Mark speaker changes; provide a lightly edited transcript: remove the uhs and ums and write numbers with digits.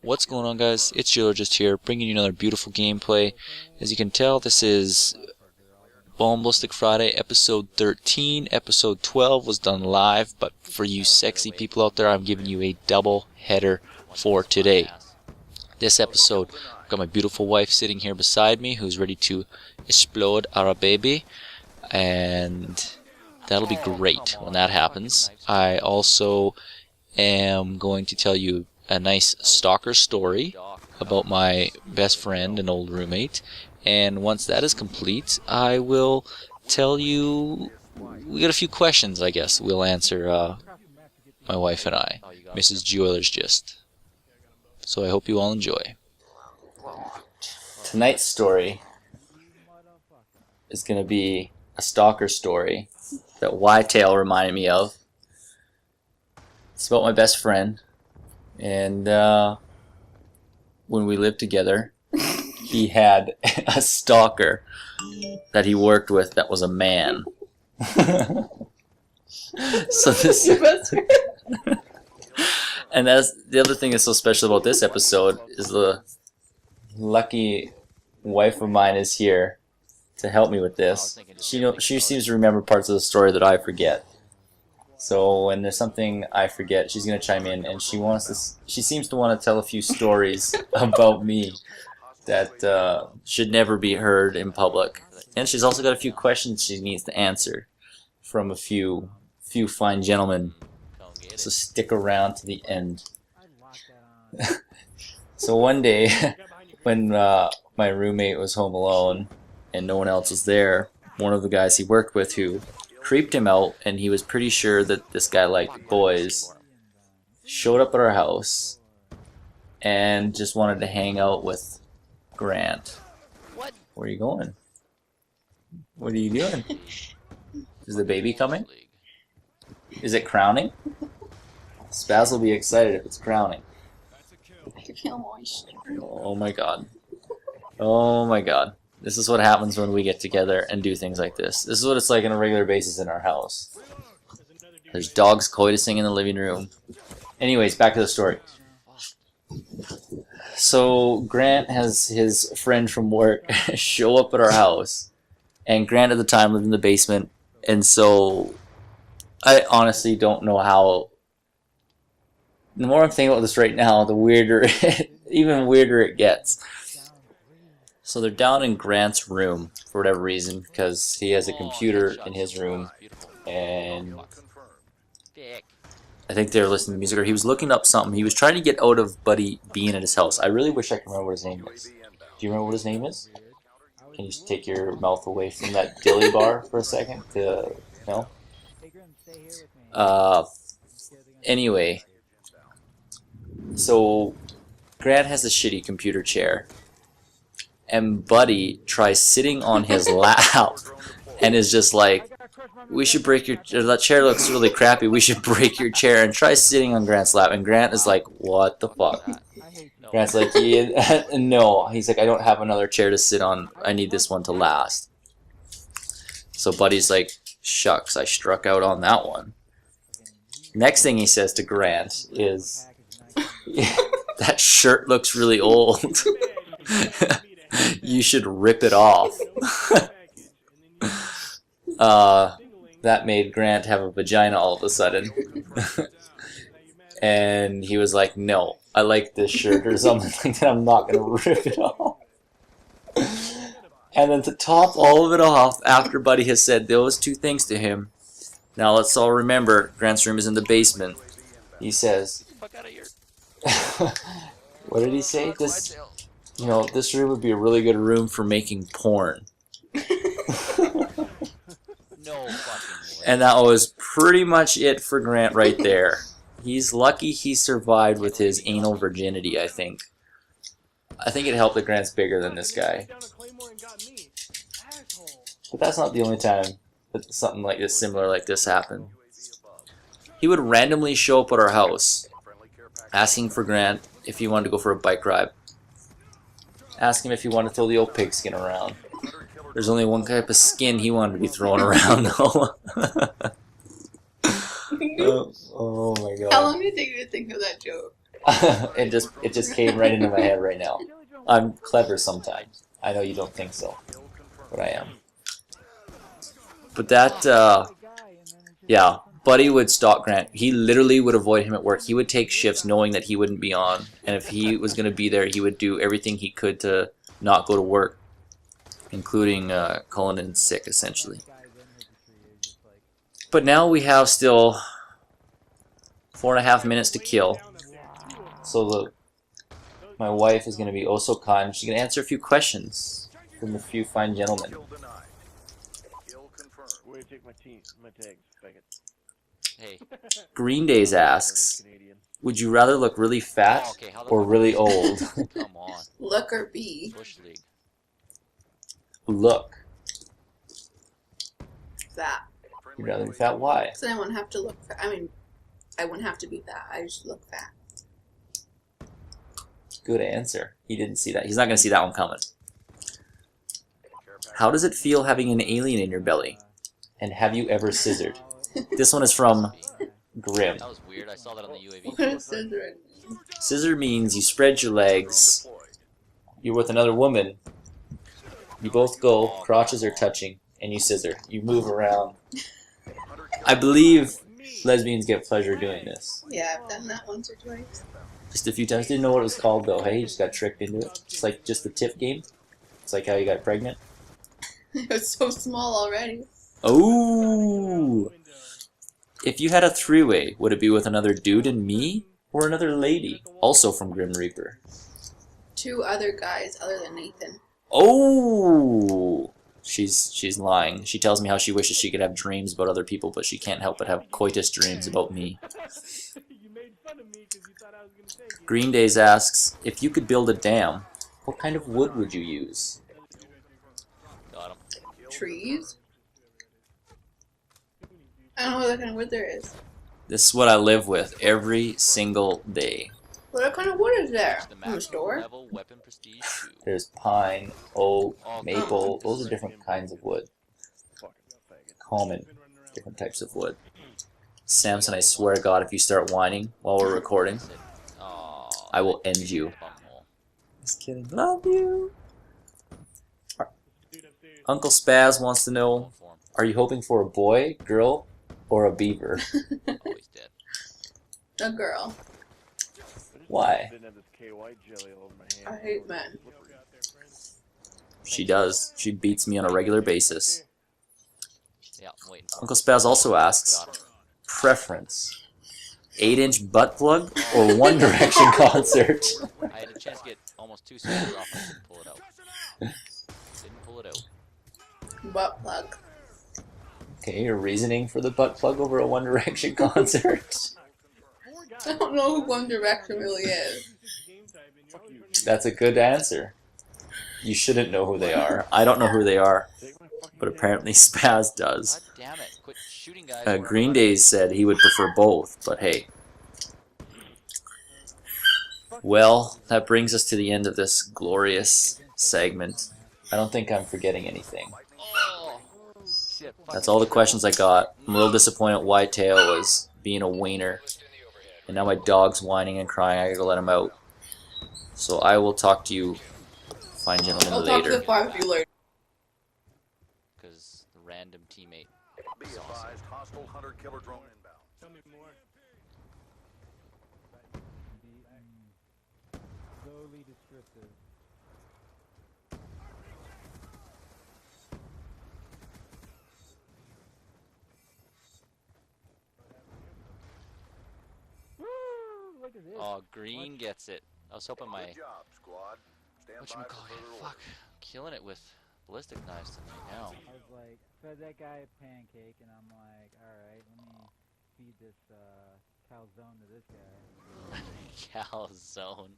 Speaker 1: What's going on, guys? It's Geologist here, bringing you another beautiful gameplay. As you can tell, this is Ballistic Friday, episode 13. Episode 12 was done live, but for you sexy people out there, I'm giving you a double header for today. This episode, I've got my beautiful wife sitting here beside me, who's ready to explode our baby, and that'll be great when that happens. I also am going to tell you a nice stalker story about my best friend and old roommate, and once that is complete, I will tell you, we got a few questions I guess we'll answer, my wife and I, Mrs.Geoilersgist. So I hope you all enjoy. Tonight's story is going to be a stalker story that Whitetail reminded me of. It's about my best friend. And when we lived together, he had a stalker that he worked with that was a man. So this, and that's the other thing that's so special about this episode is the lucky wife of mine is here to help me with this. She seems to remember parts of the story that I forget. So when there's something I forget, she's gonna chime in, and she seems to want to tell a few stories about me that should never be heard in public. And she's also got a few questions she needs to answer from a few fine gentlemen. So stick around to the end. So one day, when my roommate was home alone and no one else was there, one of the guys he worked with who creeped him out, and he was pretty sure that this guy liked boys, showed up at our house and just wanted to hang out with Grant. Where are you going? What are you doing? Is the baby coming? Is it crowning? Spaz will be excited if it's crowning.
Speaker 2: I can feel moisture.
Speaker 1: Oh my god. Oh my god. This is what happens when we get together and do things like this. This is what it's like on a regular basis in our house. There's dogs coitusing in the living room. Anyways, back to the story. So Grant has his friend from work show up at our house. And Grant at the time lived in the basement. And so I honestly don't know how... The more I'm thinking about this right now, the weirder, even weirder it gets. So they're down in Grant's room for whatever reason, because he has a computer in his room, and I think they're listening to music, or he was looking up something. He was trying to get out of Buddy being at his house. I really wish I could remember what his name is. Do you remember what his name is? Can you just take your mouth away from that dilly bar for a second? No? Anyway, so Grant has a shitty computer chair. And Buddy tries sitting on his lap and is just like, we should break your... That chair looks really crappy. We should break your chair, and tries sitting on Grant's lap. And Grant is like, what the fuck? Grant's like, yeah, no. He's like, I don't have another chair to sit on. I need this one to last. So Buddy's like, shucks, I struck out on that one. Next thing he says to Grant is, that shirt looks really old. You should rip it off. That made Grant have a vagina all of a sudden. And he was like, no, I like this shirt or something like that. I'm not going to rip it off. And then to top all of it off, after Buddy has said those two things to him, now let's all remember, Grant's room is in the basement. He says, what did he say? You know, this room would be a really good room for making porn. And that was pretty much it for Grant right there. He's lucky he survived with his anal virginity, I think. I think it helped that Grant's bigger than this guy. But that's not the only time that something like this, similar like this happened. He would randomly show up at our house, asking for Grant if he wanted to go for a bike ride. Ask him if he wanted to throw the old pigskin around. There's only one type of skin he wanted to be thrown around, though. Oh my god.
Speaker 2: How long did it take you to think of that joke?
Speaker 1: It just came right into my head right now. I'm clever sometimes. I know you don't think so, but I am. But that, yeah, Buddy would stalk Grant. He literally would avoid him at work. He would take shifts knowing that he wouldn't be on, and if he was going to be there, he would do everything he could to not go to work, including calling in sick, essentially. But now we have still 4.5 minutes to kill. So my wife is going to be oh so kind. She's going to answer a few questions from a few fine gentlemen. Hey. Green Days asks, would you rather look really fat or really old?
Speaker 2: Come on. Look or be.
Speaker 1: Look.
Speaker 2: Fat.
Speaker 1: You'd rather be fat? Why?
Speaker 2: So I wouldn't have to look fat. I mean, I wouldn't have to be fat. I just look fat.
Speaker 1: Good answer. He didn't see that. He's not going to see that one coming. How does it feel having an alien in your belly? And have you ever scissored? This one is from Grim.
Speaker 3: That was weird. I saw that on the UAV.
Speaker 2: What is scissoring?
Speaker 1: Scissor means you spread your legs. You're with another woman. You both go, crotches are touching, and you scissor. You move around. I believe lesbians get pleasure doing this.
Speaker 2: Yeah, I've done that once or twice.
Speaker 1: Just a few times. Didn't know what it was called though. Hey, you just got tricked into it. It's like just the tip game. It's like how you got pregnant.
Speaker 2: It was so small already.
Speaker 1: Oh! If you had a three-way, would it be with another dude and me, or another lady? Also from Grim Reaper.
Speaker 2: 2 other guys other than Nathan.
Speaker 1: Oh! She's lying. She tells me how she wishes she could have dreams about other people, but she can't help but have coitus dreams about me. Green Days asks, if you could build a dam, what kind of wood would you use?
Speaker 3: Got him.
Speaker 2: Trees? I don't know what kind of wood there is.
Speaker 1: This is what I live with every single day.
Speaker 2: What kind of wood is there? In the store?
Speaker 1: There's pine, oak, maple. Those are different kinds of wood. Common, different types of wood. Samson, I swear to God, if you start whining while we're recording, I will end you. Just kidding. Love you. Uncle Spaz wants to know, are you hoping for a boy, girl, or a beaver?
Speaker 3: Always dead.
Speaker 2: A girl.
Speaker 1: Why?
Speaker 2: I hate men.
Speaker 1: She does. She beats me on a regular basis.
Speaker 3: Yeah, I'm waiting.
Speaker 1: Uncle Spaz also asks, preference. 8-inch butt plug or One Direction concert?
Speaker 3: I had a chance to get almost 2 seconds off. I didn't pull it out. Didn't pull it out.
Speaker 2: Butt plug.
Speaker 1: Okay, your reasoning for the butt plug over a One Direction concert?
Speaker 2: I don't know who One Direction really is.
Speaker 1: That's a good answer. You shouldn't know who they are. I don't know who they are, but apparently Spaz does.
Speaker 3: God damn it. Quit shooting, guys.
Speaker 1: Green Days said he would prefer both, but hey. Well, that brings us to the end of this glorious segment. I don't think I'm forgetting anything.
Speaker 3: Oh, shit.
Speaker 1: That's all the questions I got. I'm a little disappointed Whitetail was being a wiener. And now my dog's whining and crying. I gotta go let him out. So I will talk to you, fine gentlemen,
Speaker 2: I'll talk to
Speaker 1: later.
Speaker 2: the 5 of you later.
Speaker 3: Because the random teammate.
Speaker 4: Be advised, hostile hunter-killer drone inbound.
Speaker 5: Tell me more. Slowly descriptive. Woo! Look at this.
Speaker 3: Oh, Green gets it. I was hoping my
Speaker 4: Good job, squad. Stand by for
Speaker 3: whatchamacallit,
Speaker 4: further
Speaker 3: fuck, killing it with ballistic knives tonight now.
Speaker 5: I was like, fed that guy a pancake, and I'm like, alright, let me feed this calzone to this guy.
Speaker 3: Calzone.